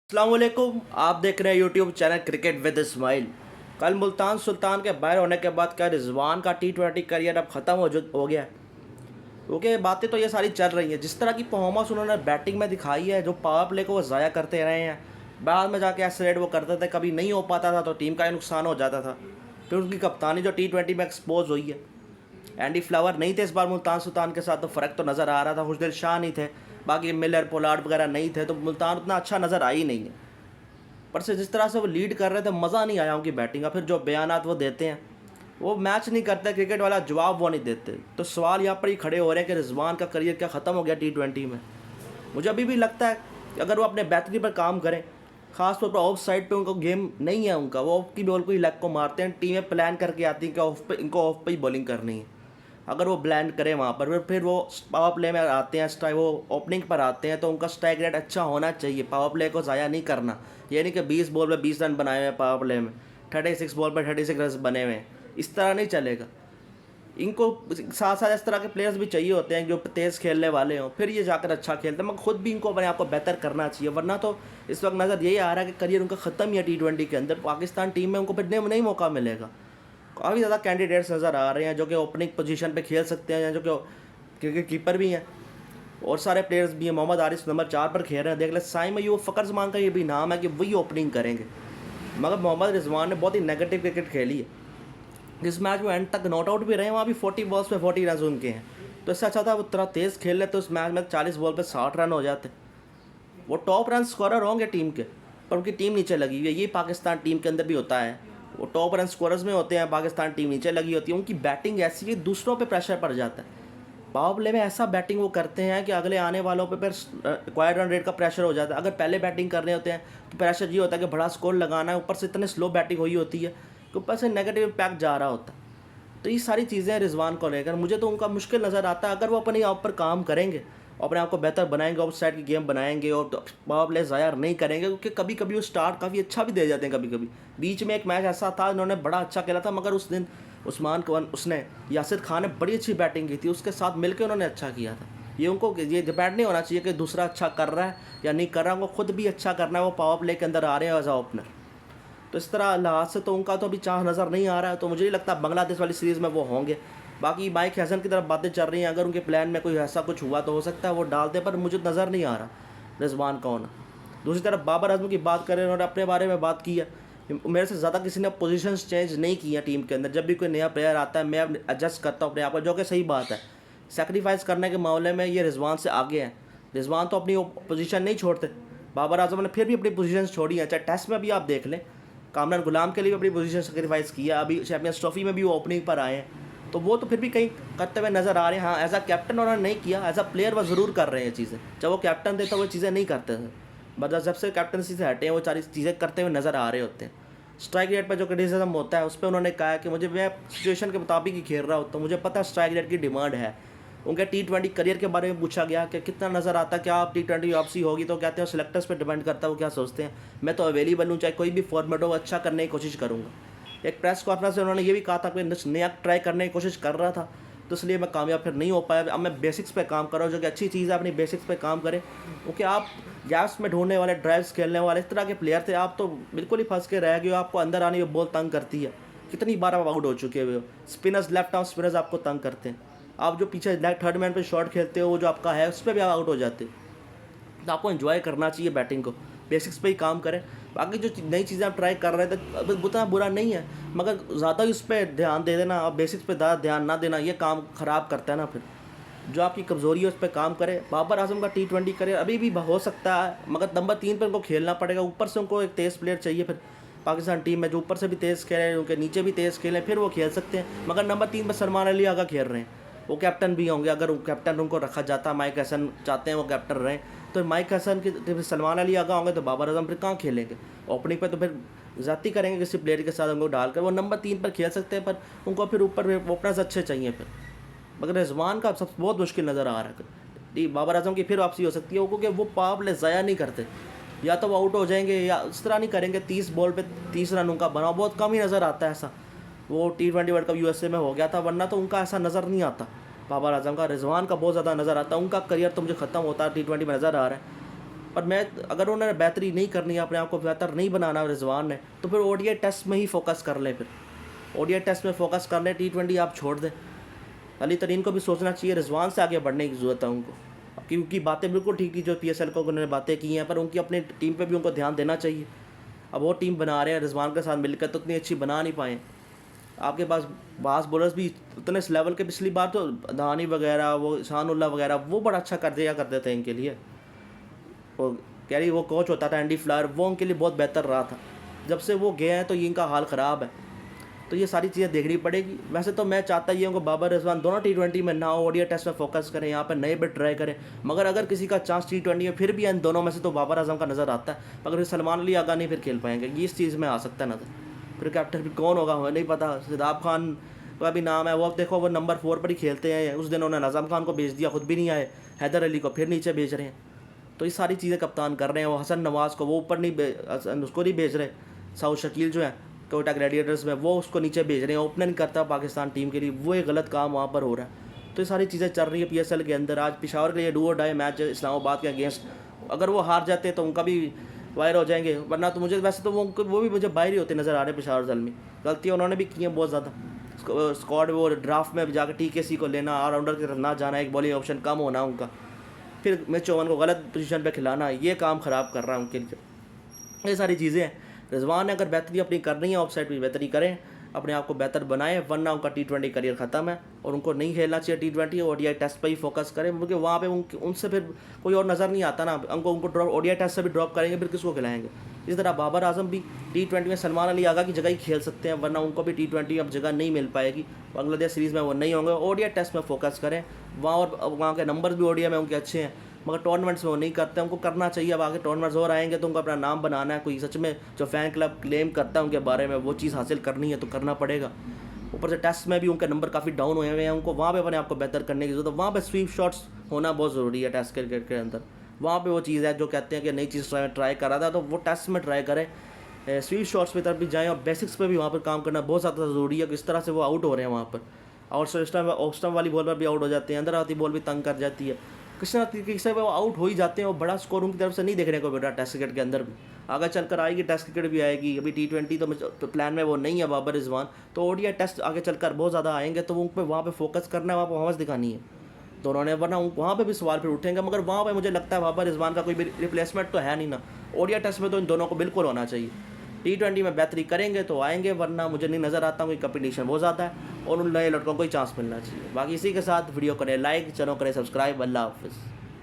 अस्सलाम वालेकुम। आप देख रहे हैं YouTube channel cricket with Ismail. कल मुल्तान सुल्तान के बाहर होने के बाद क्या रिजवान का टी20 करियर अब ख़त्म हो गया है? क्योंकि बातें तो ये सारी चल रही हैं। जिस तरह की परफॉर्मेंस उन्होंने बैटिंग में दिखाई है, जो पावर प्ले को वो ज़ाया करते रहे हैं, बाद में जाके एक्सलेट वो करते थे, कभी नहीं हो पाता था तो टीम का ही नुकसान हो जाता था। फिर उनकी कप्तानी जो टी20 में एक्सपोज हुई है। एंडी फ्लावर नहीं थे इस बार मुल्तान सुल्तान के साथ, तो फ़र्क तो नज़र आ रहा था। खुशदिल शाह नहीं थे, बाकी मिलर पोलार्ड वगैरह नहीं थे, तो मुल्तान उतना अच्छा नज़र आ ही नहीं है। पर से जिस तरह से वो लीड कर रहे थे, मज़ा नहीं आया उनकी बैटिंग का। फिर जो बयानात वो देते हैं, वो मैच नहीं करते, क्रिकेट वाला जवाब वो नहीं देते। तो सवाल यहाँ पर ही खड़े हो रहे हैं कि रिजवान का करियर क्या ख़त्म हो गया टी20 में। मुझे अभी भी लगता है कि अगर वो अपने बेहतरी पर काम करें, खासतौर पर ऑफ साइड पे उनको गेम नहीं है उनका, वो ऑफ की बॉल को ही लेग को मारते हैं। टीमें प्लान करके आती हैं कि ऑफ पे इनको ऑफ पे ही बॉलिंग करनी है। अगर वो ब्लैंड करें वहाँ पर, फिर वो पावर प्ले में आते हैं, स्ट्राइक वो ओपनिंग पर आते हैं, तो उनका स्ट्राइक रेट अच्छा होना चाहिए। पावर प्ले को ज़ाया नहीं करना। ये नहीं कि 20 बॉल में 20 रन बनाए हुए हैं, पावर प्ले में 36 बॉल पर 36 रन बने हुए हैं, इस तरह नहीं चलेगा। इनको साथ साथ इस तरह के प्लेयर्स भी चाहिए होते हैं जो तेज़ खेलने वाले हों, फिर ये जाकर अच्छा खेलते हैं। मगर खुद भी इनको अपने आप को बेहतर करना चाहिए, वरना तो इस वक्त नज़र यही आ रहा है कि करियर उनका ख़त्म ही है टी20 के अंदर। पाकिस्तान टीम में उनको फिर नहीं मौका मिलेगा। काफ़ी ज़्यादा कैंडिडेट्स नज़र आ रहे हैं जो कि ओपनिंग पोजीशन पे खेल सकते हैं, जो कि क्रिकेट कीपर भी हैं, और सारे प्लेयर्स भी हैं। मोहम्मद आरिफ नंबर 4 पर खेल रहे हैं। देख ले, साइम अयूब फ़खर जमान का ये भी नाम है कि वही ओपनिंग करेंगे। मगर मोहम्मद रिजवान ने बहुत ही नेगेटिव क्रिकेट खेली है। जिस मैच में एंड तक नॉट आउट भी रहे, वहाँ भी 40 बॉल्स पे 40 रन उनके हैं। तो इससे अच्छा था वो तरह तेज़ खेल लेते, उस मैच में 40 बॉल पे 60 रन हो जाते। वो टॉप रन स्कोरर होंगे टीम के, पर उनकी टीम नीचे लगी हुई है। ये पाकिस्तान टीम के अंदर भी होता है, वो टॉप रन स्कोरर्स में होते हैं, पाकिस्तान टीम नीचे लगी होती है। उनकी बैटिंग ऐसी है, दूसरों पे प्रेशर पड़ जाता है। पावर प्ले में ऐसा बैटिंग वो करते हैं कि अगले आने वालों पे फिर रिक्वायर्ड रन रेट का प्रेशर हो जाता है। अगर पहले बैटिंग कर रहे होते हैं तो प्रेशर ये होता है कि बड़ा स्कोर लगाना है, ऊपर से इतने स्लो बैटिंग हुई होती है कि ऊपर से नेगेटिव इम्पैक्ट जा रहा होता है। तो ये सारी चीज़ें रिजवान को लेकर मुझे तो उनका मुश्किल नज़र आता है। अगर वो अपने आप पर काम करेंगे, अपने आप को बेहतर बनाएंगे, ऑफ साइड की गेम बनाएंगे और पावर प्ले ज़ाया नहीं करेंगे, क्योंकि कभी कभी वो स्टार्ट काफ़ी अच्छा भी दे जाते हैं। कभी कभी बीच में एक मैच ऐसा था, उन्होंने बड़ा अच्छा खेला था, मगर उस दिन उस्मान को उसने यासिर खान ने बड़ी अच्छी बैटिंग की थी, उसके साथ मिलकर उन्होंने अच्छा किया था। ये उनको ये डिपेंड नहीं होना चाहिए कि दूसरा अच्छा कर रहा है या नहीं कर रहा, उनको खुद भी अच्छा करना है। वो पावर प्ले के अंदर आ रहे हैं एज आ ओपनर, तो इस तरह लिहाज से तो उनका तो अभी चाह नज़र नहीं आ रहा है। तो मुझे नहीं लगता बांग्लादेश वाली सीरीज़ में वो होंगे। बाकी माइक हैसन की तरफ बातें चल रही हैं, अगर उनके प्लान में कोई ऐसा कुछ हुआ तो हो सकता है वो डाल दे, पर मुझे नज़र नहीं आ रहा रिजवान का होना। दूसरी तरफ बाबर आजम की बात करें, उन्होंने अपने बारे में बात की है। मेरे से ज़्यादा किसी ने पोजीशंस चेंज नहीं की है टीम के अंदर। जब भी कोई नया प्लेयर आता है, मैं एडजस्ट करता हूँ अपने आप को, जो कि सही बात है। सेक्रीफाइस करने के मामले में ये रिजवान से आगे हैं। रिजवान तो अपनी पोजीशन नहीं छोड़ते। बाबर आजम ने फिर भी अपनी पोजीशन छोड़ी है, चाहे टेस्ट में भी आप देख लें, कामरान गुलाम के लिए भी अपनी पोजीशन सेक्रीफाइस किया। अभी चैंपियंस ट्रॉफी में भी वो ओपनिंग पर आए हैं, तो वो तो फिर भी कहीं करते हुए नज़र आ रहे हैं। हाँ, एज अ कैप्टन उन्होंने नहीं किया, एज अ प्लेयर वो ज़रूर कर रहे हैं चीज़ें। जब वो कैप्टन थे तो वो चीज़ें नहीं करते थे, मतलब जब से कैप्टनसी से हटे हैं वो सारी चीज़ें करते हुए नज़र आ रहे होते हैं। स्ट्राइक रेट पर जो क्रिटिसिज्म होता है, उस पर उन्होंने कहा है कि मैं सिचुएशन के मुताबिक ही खेल रहा होता हूँ, मुझे पता है स्ट्राइक रेट की डिमांड है। उनके टी20 करियर के बारे में पूछा गया कि कितना नज़र आता है, क्या आप टी20 वापसी होगी, तो कहते हैं सिलेक्टर्स पे डिपेंड करता है वो क्या सोचते हैं। मैं तो अवेलेबल हूँ, चाहे कोई भी फॉर्मेट हो, अच्छा करने की कोशिश करूँगा। एक प्रेस कॉन्फ्रेंस में उन्होंने ये भी कहा था कि नया ट्राई करने की कोशिश कर रहा था, तो इसलिए मैं कामयाब फिर नहीं हो पाया। अब मैं बेसिक्स पे काम कर रहा हूँ, जो कि अच्छी चीज़ है। अपनी बेसिक्स पे काम करें, क्योंकि आप गैप्स में ढूंढने वाले, ड्राइव्स खेलने वाले इस तरह के प्लेयर थे। आप तो बिल्कुल ही फंस के रह गए हो, आपको अंदर आने में बॉल तंग करती है। कितनी बार आप आउट हो चुके हुए हो। स्पिनर्स, लेफ्ट आर्म स्पिनर्स आपको तंग करते हैं। आप जो पीछे थर्ड मैन पे शॉट खेलते हो, वो जो आपका है, उस पर भी आप आउट हो जाते हो। तो आपको एंजॉय करना चाहिए बैटिंग को, बेसिक्स पे ही काम करें। बाकी जो नई चीज़ें आप ट्राई कर रहे थे, उतना बुरा नहीं है, मगर ज़्यादा ही उस पर ध्यान दे देना और बेसिक्स पे ज़्यादा ध्यान ना देना, ये काम ख़राब करता है ना। फिर जो आपकी कमज़ोरी है उस पर काम करें। बाबर आजम का टी20 करें अभी भी हो सकता है, मगर नंबर 3 पर उनको खेलना पड़ेगा। ऊपर से उनको एक तेज़ प्लेयर चाहिए फिर पाकिस्तान टीम में, जो ऊपर से भी तेज़ खेलें, उनके नीचे भी तेज़ खेलें, फिर वो खेल सकते हैं। मगर नंबर 3 पर सलमान अली आगा खेल रहे हैं, वो कैप्टन भी होंगे। अगर कैप्टन उनको रखा जाता, माइक हसन चाहते हैं वो कैप्टन रहें, तो माइक हसन के सलमान अली आगा होंगे, तो बाबर आजम फिर कहाँ खेलेंगे ओपनिंग पे? तो फिर ज़्यादती करेंगे किसी प्लेयर के साथ, उनको डालकर वो नंबर 3 पर खेल सकते हैं, पर उनको फिर ऊपर ओपनर्स अच्छे चाहिए फिर। मगर रिजवान का सब बहुत मुश्किल नज़र आ रहा है। बाबर आजम की फिर वापसी हो सकती है, क्योंकि वो पावर प्ले ज़ाया नहीं करते। या तो वो आउट हो जाएंगे या इस तरह नहीं करेंगे। 30 बॉल पे 30 रन उनका बना बहुत कम ही नज़र आता है ऐसा। वो टी20 वर्ल्ड कप यूएसए में हो गया था, वरना तो उनका ऐसा नज़र नहीं आता बाबर आजम का। रिजवान का बहुत ज़्यादा नज़र आता है। उनका करियर तो मुझे ख़त्म होता है टी20 में नज़र आ रहा है। और मैं अगर उन्होंने बेहतरी नहीं करनी है, अपने आप को बेहतर नहीं बनाना रिजवान ने, तो फिर ओडीआई टेस्ट में ही फोकस कर लें। फिर ओडीआई टेस्ट में फोकस कर लें, T20 आप छोड़ दें। अली तरीन को भी सोचना चाहिए, रिजवान से आगे बढ़ने की ज़रूरत है उनको, क्योंकि उनकी बातें बिल्कुल ठीक थी जो PSL को उन्होंने बातें की हैं, पर उनकी अपनी टीम पे भी उनको ध्यान देना चाहिए। अब वो टीम बना रहे हैं रिजवान के साथ मिलकर, तो उतनी अच्छी बना नहीं पाए। आपके पास बास बॉलर्स भी उतने इस लेवल के, पिछली बार तो दानी वगैरह, वो शानुल्ला वगैरह, वो बड़ा अच्छा कर दिया करते थे इनके लिए। वो कैरी वो कोच होता था एंडी फ्लावर, वो उनके लिए बहुत बेहतर रहा था। जब से वो गए हैं तो इनका हाल ख़राब है। तो ये सारी चीज़ें देखनी पड़ेगी। वैसे तो मैं चाहता ही हूँ कि बाबर रिजवान दोनों T20 में ना हो, ओडीआई टेस्ट में फोकस करें, यहाँ पर नए पे ट्राई करें। मगर अगर किसी का चांस T20 में फिर भी इन दोनों में से तो बाबर आजम का नज़र आता है, मगर फिर सलमान अली आगा नहीं फिर खेल पाएंगे, ये इस चीज़ में आ सकता है नज़र। फिर कैप्टन फिर कौन होगा हमें नहीं पता। सिदाब खान का भी नाम है, वो अब देखो वो नंबर 4 पर ही खेलते हैं। उस दिन उन्होंने नज़म खान को भेज दिया, खुद भी नहीं आए। हैदर अली को फिर नीचे भेज रहे हैं। तो ये सारी चीज़ें कप्तान कर रहे हैं। वो हसन नवाज़ को वो ऊपर नहीं उसको नहीं भेज रहे। साउथ शकील जो है कोटा ग्लैडिएटर्स में, वो उसको नीचे भेज रहे हैं, ओपनिंग करता है पाकिस्तान टीम के लिए, वो एक गलत काम वहाँ पर हो रहा है। तो ये सारी चीज़ें चल रही है PSL के अंदर। आज पेशावर के लिए डू और डाई मैच है इस्लामाबाद के अगेंस्ट। अगर वो हार जाते तो उनका भी बाहर हो जाएंगे, वरना तो मुझे वैसे तो वो भी मुझे बाहर ही होते नज़र आ रहे हैं। पेशावर ज़ल्मी गलतियाँ उन्होंने भी की हैं बहुत ज़्यादा। स्क्वाड वो ड्राफ्ट में जाकर TKC को लेना, ऑलराउंडर की तरफ ना जाना, एक बॉलिंग ऑप्शन कम होना उनका, फिर मैच ओवन को गलत पोजीशन पे खिलाना, ये काम ख़राब कर रहा है उनके लिए। ये सारी चीज़ें हैं। रिजवान ने अगर बेहतरी अपनी करनी है, ऑफ साइड भी बेहतरी करें, अपने आप को बेहतर बनाएं, वरना उनका T20 करियर ख़त्म है और उनको नहीं खेलना चाहिए T20। ओडीआई टेस्ट पर ही फोकस करें, क्योंकि वहाँ पे उनसे फिर कोई और नज़र नहीं आता ना। उनको ड्रॉप ओडीआई टेस्ट से भी ड्रॉप करेंगे, फिर किसको खिलाएंगे। इस तरह बाबर आजम भी T20 में सलमान अली आगा की जगह ही खेल सकते हैं, वरना उनको भी T20 अब जगह नहीं मिल पाएगी। बांग्लादेश सीरीज़ में वो नहीं होंगे। ओडीआई टेस्ट में फोकस करें वहाँ, और वहाँ के नंबर भी ओडीआई में उनके अच्छे हैं, मगर टूर्नामेंट्स में वो नहीं करते। उनको करना चाहिए। अब आगे टूर्नामेंट्स और आएंगे तो उनको अपना नाम बनाना है। कोई सच में जो फ़ैन क्लब क्लेम करता है उनके बारे में, वो चीज़ हासिल करनी है तो करना पड़ेगा। ऊपर से टेस्ट में भी उनके नंबर काफ़ी डाउन हुए हैं, उनको वहाँ पे अपने आपको बेहतर करने की ज़रूरत है। वहाँ पे स्वीप शॉट्स होना बहुत ज़रूरी है टेस्ट क्रिकेट के अंदर। वहाँ पे वो चीज़ है जो कहते हैं कि नई चीज़ ट्राई कर रहा था, तो वो टेस्ट में ट्राई करें, स्वीप शॉट्स की तरफ भी जाएँ, और बेसिक्स पे भी वहाँ पर काम करना बहुत ज़्यादा ज़रूरी है। किस तरह से वो आउट हो रहे हैं वहाँ पर, और स्टम्प वाली बॉल पर भी आउट हो जाते हैं, अंदर आती बॉल भी तंग कर जाती है। किस तरीके से वो आउट हो ही जाते हैं, और बड़ा स्कोर उनकी तरफ से नहीं देखने को मिल रहा टेस्ट क्रिकेट के अंदर भी। आगे चलकर आएगी, टेस्ट क्रिकेट भी आएगी। अभी T20 तो प्लान में वो नहीं है बाबर रिजवान, तो ओडीआई टेस्ट आगे चलकर बहुत ज़्यादा आएंगे, तो उन पर वहाँ पे फोकस करना है, वहाँ पर परफॉर्मेंस दिखानी है दोनों ने, वरना वहाँ पे भी सवाल फिर उठेंगे। मगर वहाँ पे मुझे लगता है बाबर रिजवान का कोई भी रिप्लेसमेंट तो है नहीं ना। ओडीआई टेस्ट में तो इन दोनों को बिल्कुल होना चाहिए। T20 में बेहतरी करेंगे तो आएंगे, वरना मुझे नहीं नज़र आता कोई कंपटीशन बहुत ज़्यादा है और उन नए लड़कों को ही चांस मिलना चाहिए। बाकी इसी के साथ वीडियो करें लाइक, चैनल करें सब्सक्राइब। अल्लाह हाफ़िज़।